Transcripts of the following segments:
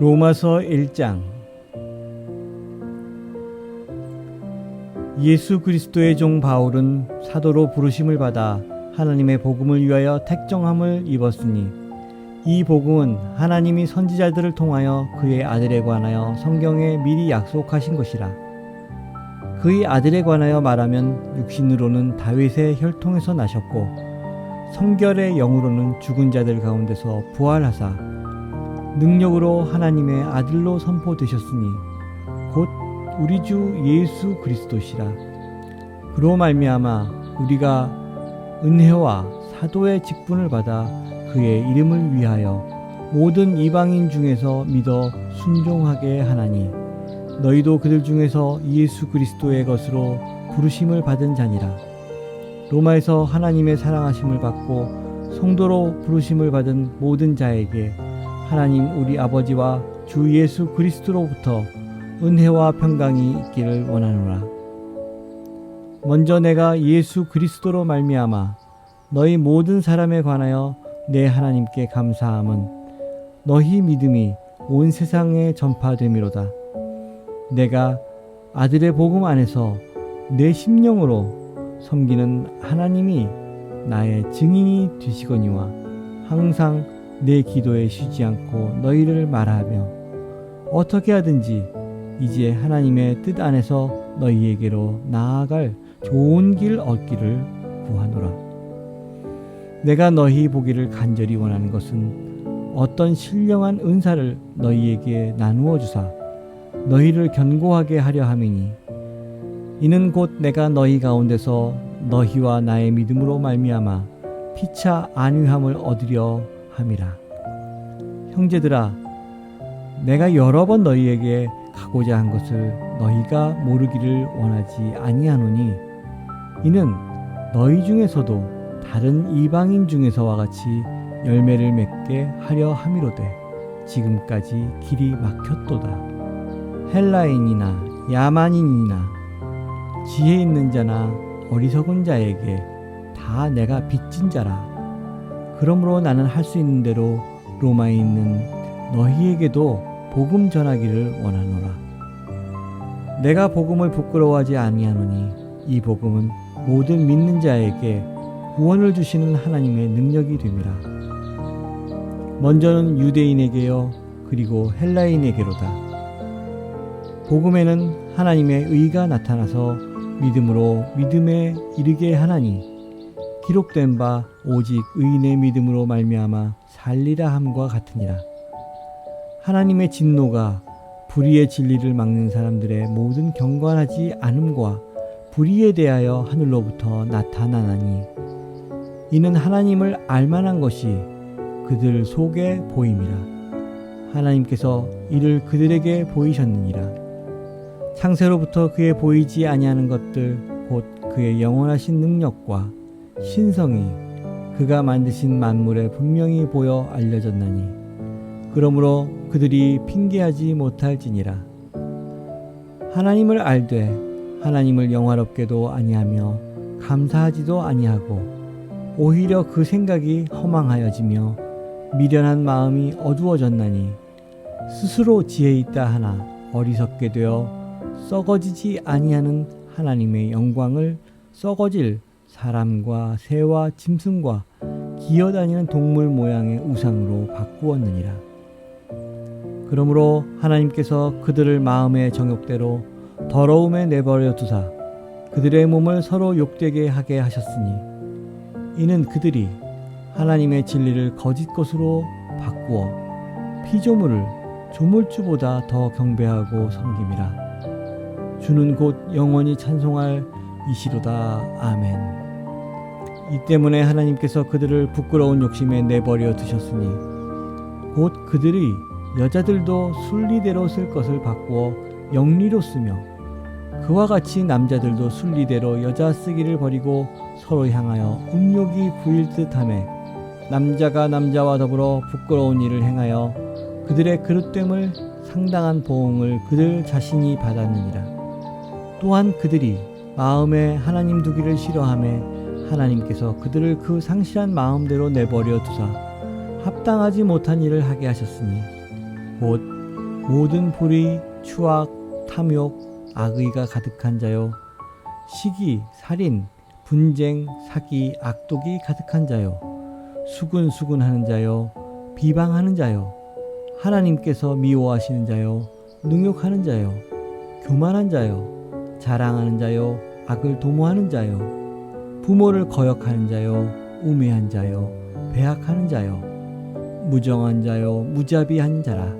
로마서 1장. 예수 그리스도의 종 바울은 사도로 부르심을 받아 하나님의 복음을 위하여 택정함을 입었으니 이 복음은 하나님이 선지자들을 통하여 그의 아들에 관하여 성경에 미리 약속하신 것이라. 그의 아들에 관하여 말하면 육신으로는 다윗의 혈통에서 나셨고 성결의 영으로는 죽은 자들 가운데서 부활하사 능력으로 하나님의 아들로 선포되셨으니 곧 우리 주 예수 그리스도시라. 그로 말미암아 우리가 은혜와 사도의 직분을 받아 그의 이름을 위하여 모든 이방인 중에서 믿어 순종하게 하나니 너희도 그들 중에서 예수 그리스도의 것으로 부르심을 받은 자니라. 로마에서 하나님의 사랑하심을 받고 성도로 부르심을 받은 모든 자에게 하나님 우리 아버지와 주 예수 그리스도로부터 은혜와 평강이 있기를 원하노라. 먼저 내가 예수 그리스도로 말미암아 너희 모든 사람에 관하여 내 하나님께 감사함은 너희 믿음이 온 세상에 전파됨이로다. 내가 아들의 복음 안에서 내 심령으로 섬기는 하나님이 나의 증인이 되시거니와 항상 내 기도에 쉬지 않고 너희를 말하며 어떻게 하든지 이제 하나님의 뜻 안에서 너희에게로 나아갈 좋은 길 얻기를 구하노라. 내가 너희 보기를 간절히 원하는 것은 어떤 신령한 은사를 너희에게 나누어 주사 너희를 견고하게 하려 함이니 이는 곧 내가 너희 가운데서 너희와 나의 믿음으로 말미암아 피차 안위함을 얻으려 함이라. 형제들아, 내가 여러 번 너희에게 가고자 한 것을 너희가 모르기를 원하지 아니하노니 이는 너희 중에서도 다른 이방인 중에서와 같이 열매를 맺게 하려 함이로되 지금까지 길이 막혔도다. 헬라인이나 야만인이나 지혜 있는 자나 어리석은 자에게 다 내가 빚진 자라. 그러므로 나는 할 수 있는 대로 로마에 있는 너희에게도 복음 전하기를 원하노라. 내가 복음을 부끄러워하지 아니하노니 이 복음은 모든 믿는 자에게 구원을 주시는 하나님의 능력이 됨이라. 먼저는 유대인에게요 그리고 헬라인에게로다. 복음에는 하나님의 의가 나타나서 믿음으로 믿음에 이르게 하나니 기록된 바 오직 의인의 믿음으로 말미암아 살리라 함과 같으니라. 하나님의 진노가 불의의 진리를 막는 사람들의 모든 경건하지 않음과 불의에 대하여 하늘로부터 나타나나니 이는 하나님을 알만한 것이 그들 속에 보임이라. 하나님께서 이를 그들에게 보이셨느니라. 창세로부터 그의 보이지 아니하는 것들 곧 그의 영원하신 능력과 신성이 그가 만드신 만물에 분명히 보여 알려졌나니 그러므로 그들이 핑계하지 못할지니라. 하나님을 알되 하나님을 영화롭게도 아니하며 감사하지도 아니하고 오히려 그 생각이 허망하여지며 미련한 마음이 어두워졌나니 스스로 지혜 있다 하나 어리석게 되어 썩어지지 아니하는 하나님의 영광을 썩어질 사람과 새와 짐승과 기어다니는 동물 모양의 우상으로 바꾸었느니라. 그러므로 하나님께서 그들을 마음의 정욕대로 더러움에 내버려 두사 그들의 몸을 서로 욕되게 하게 하셨으니 이는 그들이 하나님의 진리를 거짓 것으로 바꾸어 피조물을 조물주보다 더 경배하고 섬김이라. 주는 곧 영원히 찬송할 이시로다. 아멘. 이 때문에 하나님께서 그들을 부끄러운 욕심에 내버려 두셨으니 곧 그들이 여자들도 순리대로 쓸 것을 바꾸어 영리로 쓰며 그와 같이 남자들도 순리대로 여자 쓰기를 버리고 서로 향하여 음욕이 부일 듯하며 남자가 남자와 더불어 부끄러운 일을 행하여 그들의 그릇됨을 상당한 보응을 그들 자신이 받았느니라. 또한 그들이 마음에 하나님 두기를 싫어하며 하나님께서 그들을 그 상실한 마음대로 내버려 두사 합당하지 못한 일을 하게 하셨으니 곧 모든 불의, 추악, 탐욕, 악의가 가득한 자요, 시기, 살인, 분쟁, 사기, 악독이 가득한 자요, 수군수군하는 자요, 비방하는 자요, 하나님께서 미워하시는 자요, 능욕하는 자요, 교만한 자요, 자랑하는 자요, 악을 도모하는 자요, 부모를 거역하는 자요, 우매한 자요, 배악하는 자요, 무정한 자요, 무자비한 자라.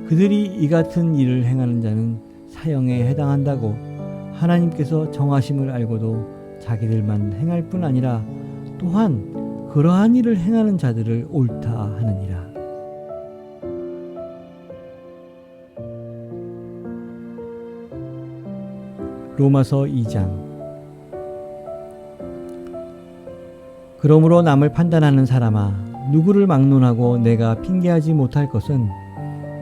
그들이 이 같은 일을 행하는 자는 사형에 해당한다고 하나님께서 정하심을 알고도 자기들만 행할 뿐 아니라 또한 그러한 일을 행하는 자들을 옳다 하느니라. 로마서 2장. 그러므로 남을 판단하는 사람아, 누구를 막론하고 내가 핑계하지 못할 것은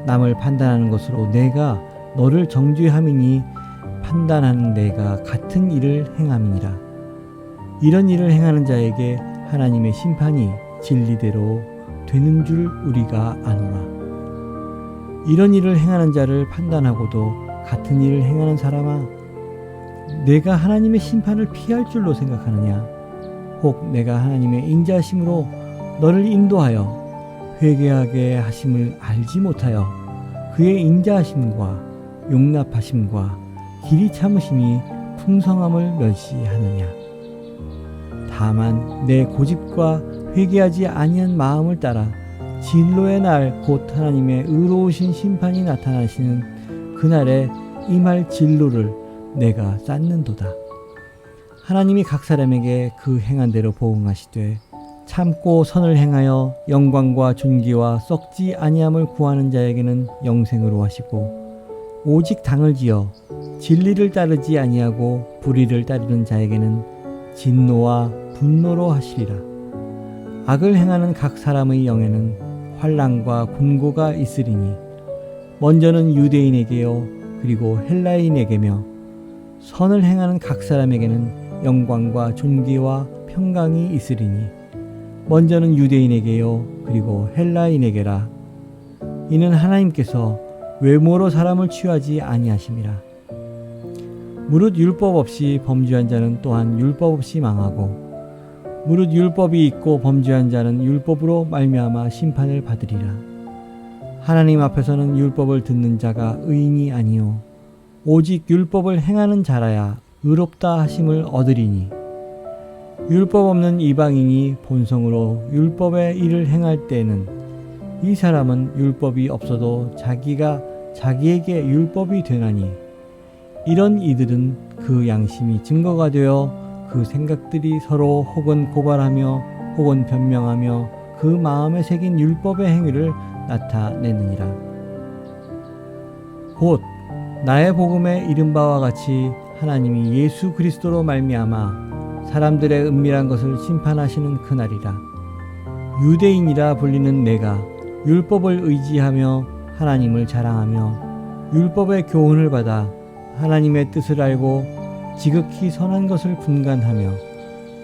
남을 판단하는 것으로 내가 너를 정죄함이니 판단하는 내가 같은 일을 행함이니라. 이런 일을 행하는 자에게 하나님의 심판이 진리대로 되는 줄 우리가 아노라. 이런 일을 행하는 자를 판단하고도 같은 일을 행하는 사람아, 내가 하나님의 심판을 피할 줄로 생각하느냐? 혹 내가 하나님의 인자하심으로 너를 인도하여 회개하게 하심을 알지 못하여 그의 인자하심과 용납하심과 길이 참으심이 풍성함을 멸시하느냐? 다만 내 고집과 회개하지 아니한 마음을 따라 진노의 날 곧 하나님의 의로우신 심판이 나타나시는 그날에 임할 진로를 내가 쌓는도다. 하나님이 각 사람에게 그 행한 대로 보응하시되 참고 선을 행하여 영광과 존귀와 썩지 아니함을 구하는 자에게는 영생으로 하시고, 오직 당을 지어 진리를 따르지 아니하고 불의를 따르는 자에게는 진노와 분노로 하시리라. 악을 행하는 각 사람의 영에는 환난과 곤고가 있으리니 먼저는 유대인에게요 그리고 헬라인에게며, 선을 행하는 각 사람에게는 영광과 존귀와 평강이 있으리니 먼저는 유대인에게요 그리고 헬라인에게라. 이는 하나님께서 외모로 사람을 취하지 아니하심이라. 무릇 율법 없이 범죄한 자는 또한 율법 없이 망하고, 무릇 율법이 있고 범죄한 자는 율법으로 말미암아 심판을 받으리라. 하나님 앞에서는 율법을 듣는 자가 의인이 아니요 오직 율법을 행하는 자라야 의롭다 하심을 얻으리니, 율법 없는 이방인이 본성으로 율법의 일을 행할 때에는 이 사람은 율법이 없어도 자기가 자기에게 율법이 되나니, 이런 이들은 그 양심이 증거가 되어 그 생각들이 서로 혹은 고발하며 혹은 변명하며 그 마음에 새긴 율법의 행위를 나타내느니라. 곧 나의 복음에 이른 바와 같이 하나님이 예수 그리스도로 말미암아 사람들의 은밀한 것을 심판하시는 그날이라. 유대인이라 불리는 내가 율법을 의지하며 하나님을 자랑하며 율법의 교훈을 받아 하나님의 뜻을 알고 지극히 선한 것을 분간하며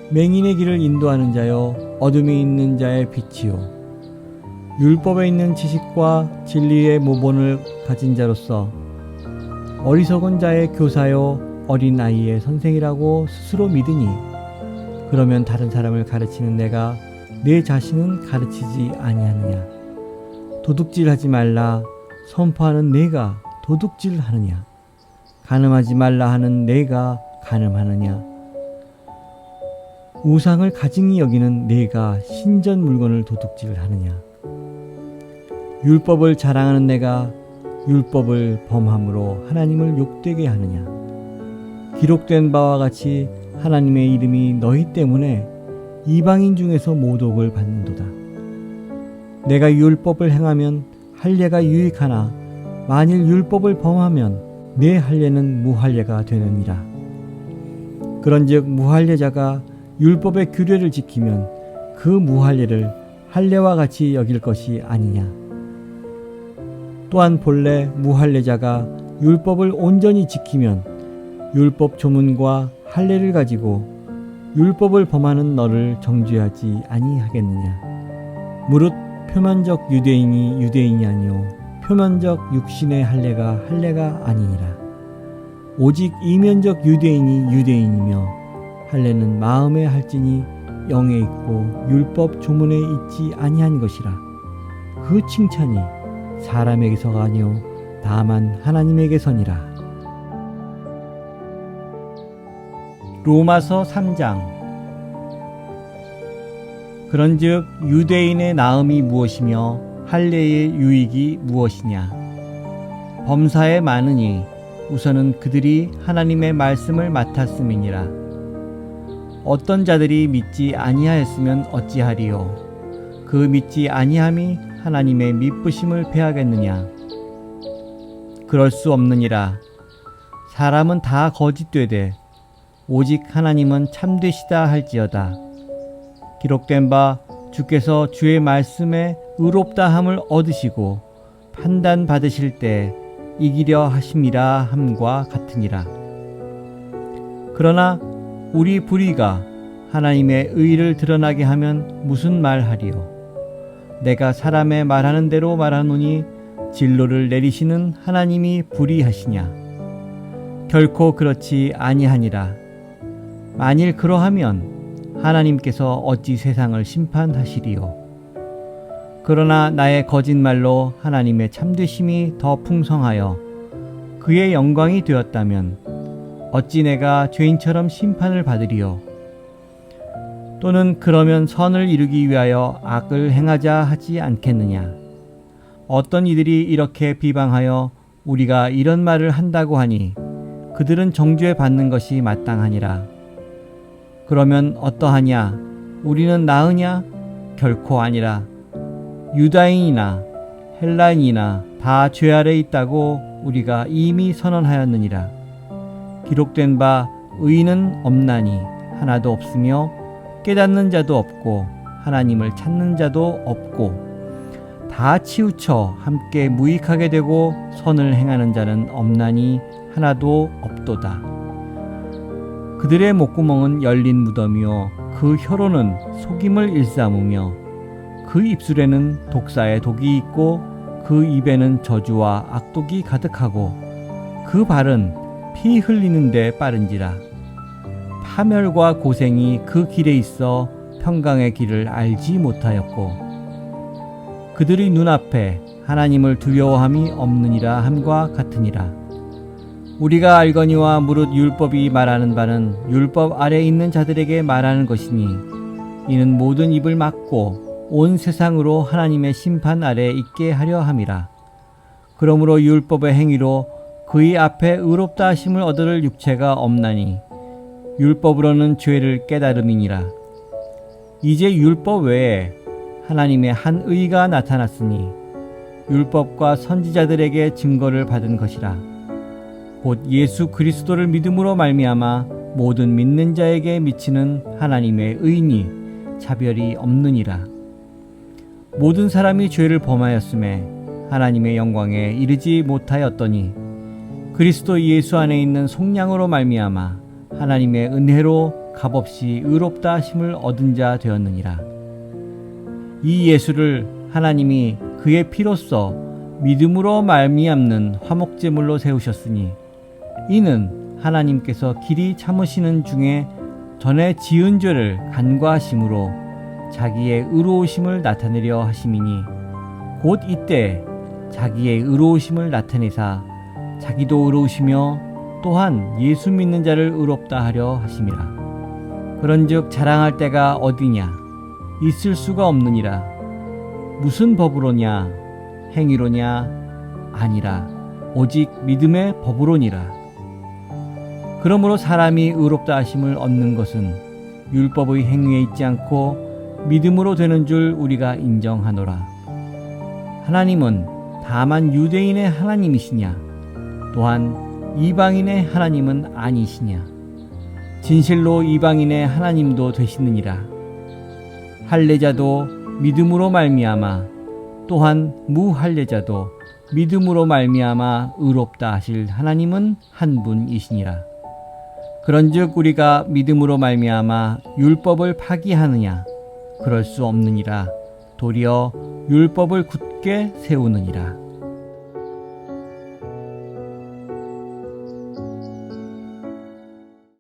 맹인의 길을 인도하는 자요 어둠이 있는 자의 빛이요 율법에 있는 지식과 진리의 모본을 가진 자로서 어리석은 자의 교사요 어린 아이의 선생이라고 스스로 믿으니, 그러면 다른 사람을 가르치는 내가 내 자신은 가르치지 아니하느냐? 도둑질하지 말라 선포하는 내가 도둑질하느냐? 간음하지 말라 하는 내가 간음하느냐? 우상을 가증히 여기는 내가 신전 물건을 도둑질하느냐? 율법을 자랑하는 내가 율법을 범함으로 하나님을 욕되게 하느냐? 기록된 바와 같이 하나님의 이름이 너희 때문에 이방인 중에서 모독을 받는도다. 내가 율법을 행하면 할례가 유익하나 만일 율법을 범하면 내 할례는 무할례가 되느니라. 그런즉 무할례자가 율법의 규례를 지키면 그 무할례를 할례와 같이 여길 것이 아니냐. 또한 본래 무할례자가 율법을 온전히 지키면 율법 조문과 할례를 가지고 율법을 범하는 너를 정죄하지 아니하겠느냐. 무릇 표면적 유대인이 유대인이 아니요 표면적 육신의 할례가 할례가 아니니라. 오직 이면적 유대인이 유대인이며 할례는 마음에 할지니 영에 있고 율법 조문에 있지 아니한 것이라. 그 칭찬이 사람에게서가 아니요 다만 하나님에게서니라. 로마서 3장. 그런즉 유대인의 나음이 무엇이며 할례의 유익이 무엇이냐? 범사에 많으니 우선은 그들이 하나님의 말씀을 맡았음이니라. 어떤 자들이 믿지 아니하였으면 어찌하리요? 그 믿지 아니함이 하나님의 미쁘심을 패하겠느냐? 그럴 수 없느니라. 사람은 다 거짓되되 오직 하나님은 참되시다 할지어다. 기록된 바 주께서 주의 말씀에 의롭다함을 얻으시고 판단 받으실 때 이기려 하심이라 함과 같으니라. 그러나 우리 불의가 하나님의 의를 드러나게 하면 무슨 말하리요? 내가 사람의 말하는 대로 말하노니 진로를 내리시는 하나님이 불의하시냐? 결코 그렇지 아니하니라. 만일 그러하면 하나님께서 어찌 세상을 심판하시리요? 그러나 나의 거짓말로 하나님의 참되심이 더 풍성하여 그의 영광이 되었다면 어찌 내가 죄인처럼 심판을 받으리요? 또는 그러면 선을 이루기 위하여 악을 행하자 하지 않겠느냐? 어떤 이들이 이렇게 비방하여 우리가 이런 말을 한다고 하니 그들은 정죄 받는 것이 마땅하니라. 그러면 어떠하냐? 우리는 나으냐? 결코 아니라. 유다인이나 헬라인이나 다 죄 아래 있다고 우리가 이미 선언하였느니라. 기록된 바 의인은 없나니 하나도 없으며 깨닫는 자도 없고 하나님을 찾는 자도 없고 다 치우쳐 함께 무익하게 되고 선을 행하는 자는 없나니 하나도 없도다. 그들의 목구멍은 열린 무덤이요 그 혀로는 속임을 일삼으며 그 입술에는 독사의 독이 있고 그 입에는 저주와 악독이 가득하고 그 발은 피 흘리는데 빠른지라. 파멸과 고생이 그 길에 있어 평강의 길을 알지 못하였고 그들의 눈앞에 하나님을 두려워함이 없느니라 함과 같으니라. 우리가 알거니와 무릇 율법이 말하는 바는 율법 아래 있는 자들에게 말하는 것이니 이는 모든 입을 막고 온 세상으로 하나님의 심판 아래 있게 하려 함이라. 그러므로 율법의 행위로 그의 앞에 의롭다 하심을 얻을 육체가 없나니 율법으로는 죄를 깨달음이니라. 이제 율법 외에 하나님의 한 의가 나타났으니 율법과 선지자들에게 증거를 받은 것이라. 곧 예수 그리스도를 믿음으로 말미암아 모든 믿는 자에게 미치는 하나님의 의니 차별이 없느니라. 모든 사람이 죄를 범하였음에 하나님의 영광에 이르지 못하였더니 그리스도 예수 안에 있는 속량으로 말미암아 하나님의 은혜로 값없이 의롭다 하심을 얻은 자 되었느니라. 이 예수를 하나님이 그의 피로써 믿음으로 말미암는 화목제물로 세우셨으니 이는 하나님께서 길이 참으시는 중에 전에 지은 죄를 간과하심으로 자기의 의로우심을 나타내려 하심이니 곧 이때 자기의 의로우심을 나타내사 자기도 의로우시며 또한 예수 믿는 자를 의롭다 하려 하심이라. 그런즉 자랑할 때가 어디냐? 있을 수가 없느니라. 무슨 법으로냐? 행위로냐? 아니라 오직 믿음의 법으로니라. 그러므로 사람이 의롭다 하심을 얻는 것은 율법의 행위에 있지 않고 믿음으로 되는 줄 우리가 인정하노라. 하나님은 다만 유대인의 하나님이시냐? 또한 이방인의 하나님은 아니시냐? 진실로 이방인의 하나님도 되시느니라. 할례자도 믿음으로 말미암아 또한 무할례자도 믿음으로 말미암아 의롭다 하실 하나님은 한 분이시니라. 그런즉 우리가 믿음으로 말미암아 율법을 파기하느냐? 그럴 수 없느니라. 도리어 율법을 굳게 세우느니라.